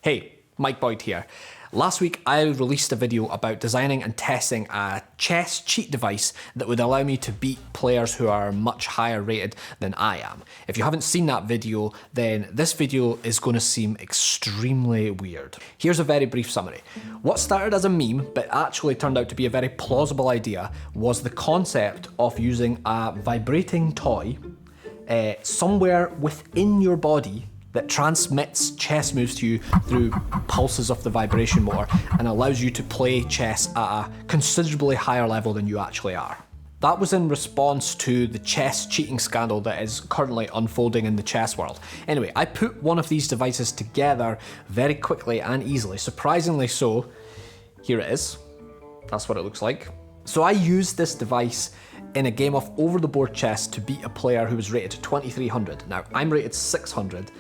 Hey, Mike Boyd here. Last week I released a video about designing and testing a chess cheat device that would allow me to beat players who are much higher rated than I am. If you haven't seen that video, then this video is going to seem extremely weird. Here's a very brief summary. What started as a meme, but actually turned out to be a very plausible idea, was the concept of using a vibrating toy somewhere within your body that transmits chess moves to you through pulses of the vibration motor and allows you to play chess at a considerably higher level than you actually are. That was in response to the chess cheating scandal that is currently unfolding in the chess world. Anyway, I put one of these devices together very quickly and easily, surprisingly so. Here it is. That's what it looks like. So I used this device in a game of over-the-board chess to beat a player who was rated 2300. Now, I'm rated 600,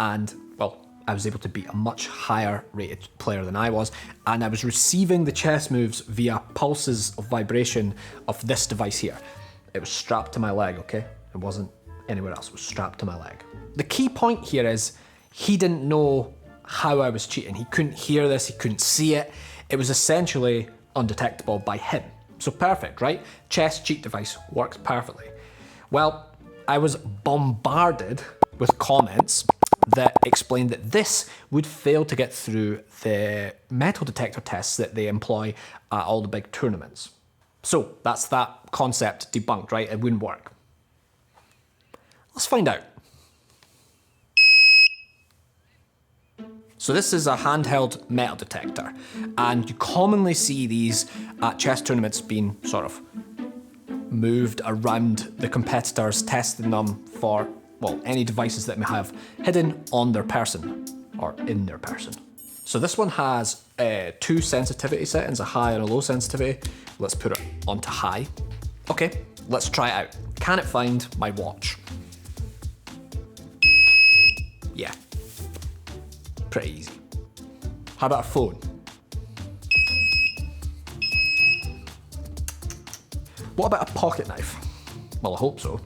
and, well, I was able to beat a much higher rated player than I was, and I was receiving the chess moves via pulses of vibration of this device here. It was strapped to my leg, okay? It wasn't anywhere else, it was strapped to my leg. The key point here is, he didn't know how I was cheating. He couldn't hear this, he couldn't see it. It was essentially undetectable by him. So perfect, right? Chess cheat device works perfectly. Well, I was bombarded with comments that explained that this would fail to get through the metal detector tests that they employ at all the big tournaments. So that's that concept debunked, right? It wouldn't work. Let's find out. So this is a handheld metal detector, and you commonly see these at chess tournaments being sort of moved around the competitors, testing them for, well, any devices that may have hidden on their person or in their person. So this one has two sensitivity settings, a high and a low sensitivity. Let's put it onto high. Okay, let's try it out. Can it find my watch? Yeah. Pretty easy. How about a phone? What about a pocket knife? Well, I hope so.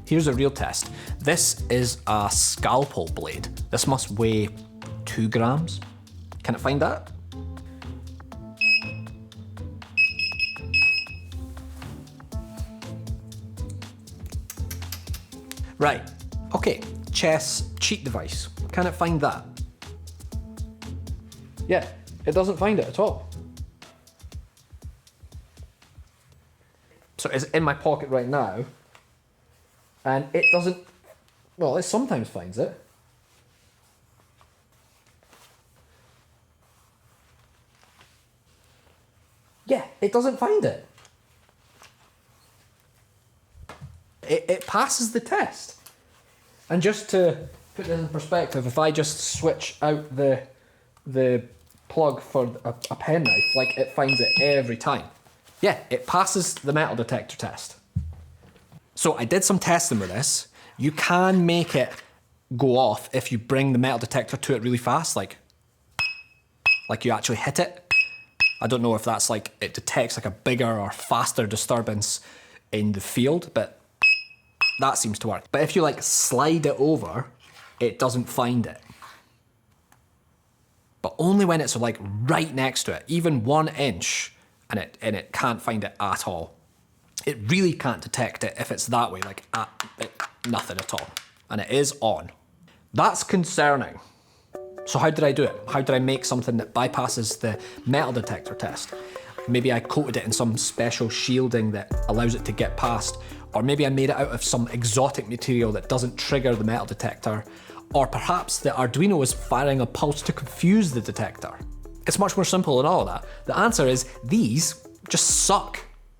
Here's a real test. This is a scalpel blade. This must weigh 2 grams. Can it find that? Right, okay, chess cheat device. Can it find that? Yeah, it doesn't find it at all. So it's in my pocket right now, and it doesn't, well, it sometimes finds it. Yeah, it doesn't find it. It passes the test. And just to put this in perspective, if I just switch out the plug for a pen knife, like, it finds it every time. Yeah, it passes the metal detector test. So I did some testing with this. You can make it go off if you bring the metal detector to it really fast, like you actually hit it. I don't know if that's like, it detects like a bigger or faster disturbance in the field, but that seems to work. But if you like slide it over, it doesn't find it. But only when it's like right next to it, even 1 inch, and it can't find it at all. It really can't detect it if it's that way, like nothing at all. And it is on. That's concerning. So how did I do it? How did I make something that bypasses the metal detector test? Maybe I coated it in some special shielding that allows it to get past, or maybe I made it out of some exotic material that doesn't trigger the metal detector, or perhaps the Arduino is firing a pulse to confuse the detector. It's much more simple than all of that. The answer is these just suck.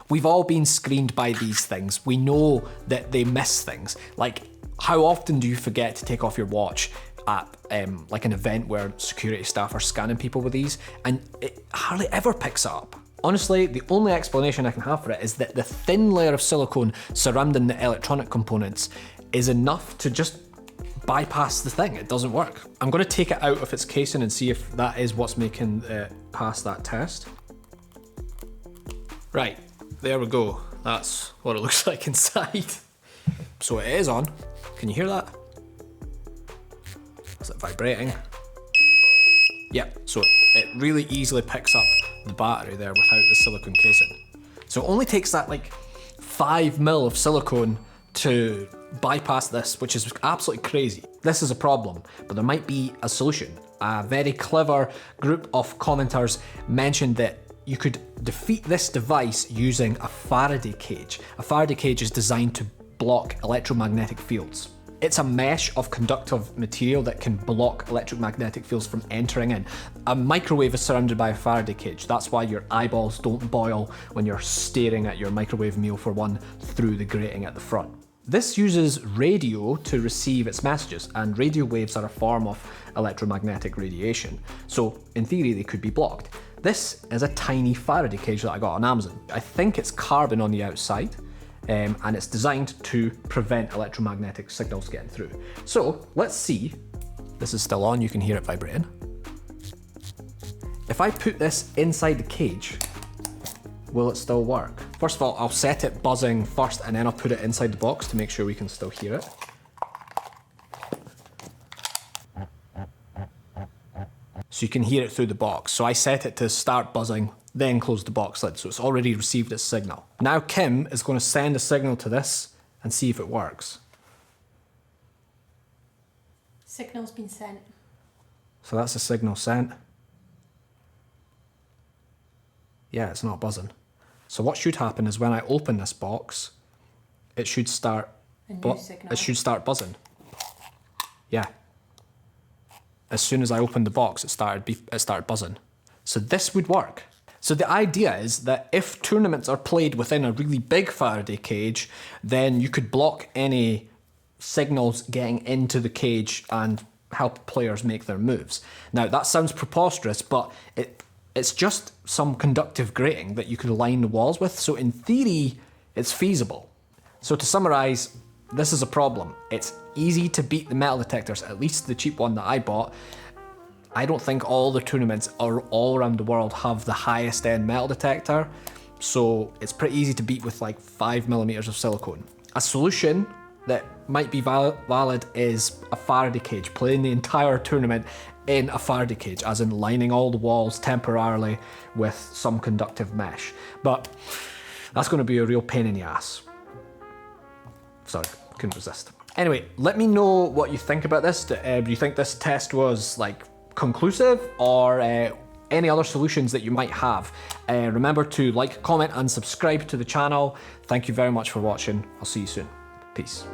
We've all been screened by these things. We know that they miss things. Like, how often do you forget to take off your watch at like an event where security staff are scanning people with these, and it hardly ever picks up? Honestly, the only explanation I can have for it is that the thin layer of silicone surrounding the electronic components is enough to just bypass the thing. It doesn't work. I'm going to take it out of its casing and see if that is what's making it pass that test. Right, there we go. That's what it looks like inside. So it is on. Can you hear that? Is it vibrating? Yep, so it really easily picks up the battery there without the silicone casing. So it only takes that like 5 mil of silicone to bypass this, which is absolutely crazy. This is a problem, but there might be a solution. A very clever group of commenters mentioned that you could defeat this device using a Faraday cage. A Faraday cage is designed to block electromagnetic fields. It's a mesh of conductive material that can block electromagnetic fields from entering in. A microwave is surrounded by a Faraday cage. That's why your eyeballs don't boil when you're staring at your microwave meal, for one, through the grating at the front. This uses radio to receive its messages, and radio waves are a form of electromagnetic radiation. So in theory, they could be blocked. This is a tiny Faraday cage that I got on Amazon. I think it's carbon on the outside. And it's designed to prevent electromagnetic signals getting through. So let's see. This is still on, you can hear it vibrating. If I put this inside the cage, will it still work? First of all, I'll set it buzzing first and then I'll put it inside the box to make sure we can still hear it. So you can hear it through the box. So I set it to start buzzing, then close the box lid, so it's already received its signal. Now Kim is going to send a signal to this and see if it works. Signal's been sent. So that's a signal sent. Yeah, it's not buzzing. So what should happen is when I open this box, it should start buzzing. Yeah. As soon as I opened the box, it started buzzing. So this would work. So the idea is that if tournaments are played within a really big Faraday cage, then you could block any signals getting into the cage and help players make their moves. Now that sounds preposterous, but it's just some conductive grating that you could line the walls with. So in theory, it's feasible. So to summarize, this is a problem. It's easy to beat the metal detectors, at least the cheap one that I bought. I don't think all the tournaments all around the world have the highest end metal detector, so it's pretty easy to beat with like 5mm of silicone. A solution that might be valid is a Faraday cage, playing the entire tournament in a Faraday cage, as in lining all the walls temporarily with some conductive mesh. But that's going to be a real pain in the ass. Sorry, couldn't resist. Anyway, let me know what you think about this. Do you think this test was like conclusive, or any other solutions that you might have? Remember to like, comment and subscribe to the channel. Thank you very much for watching. I'll see you soon. Peace.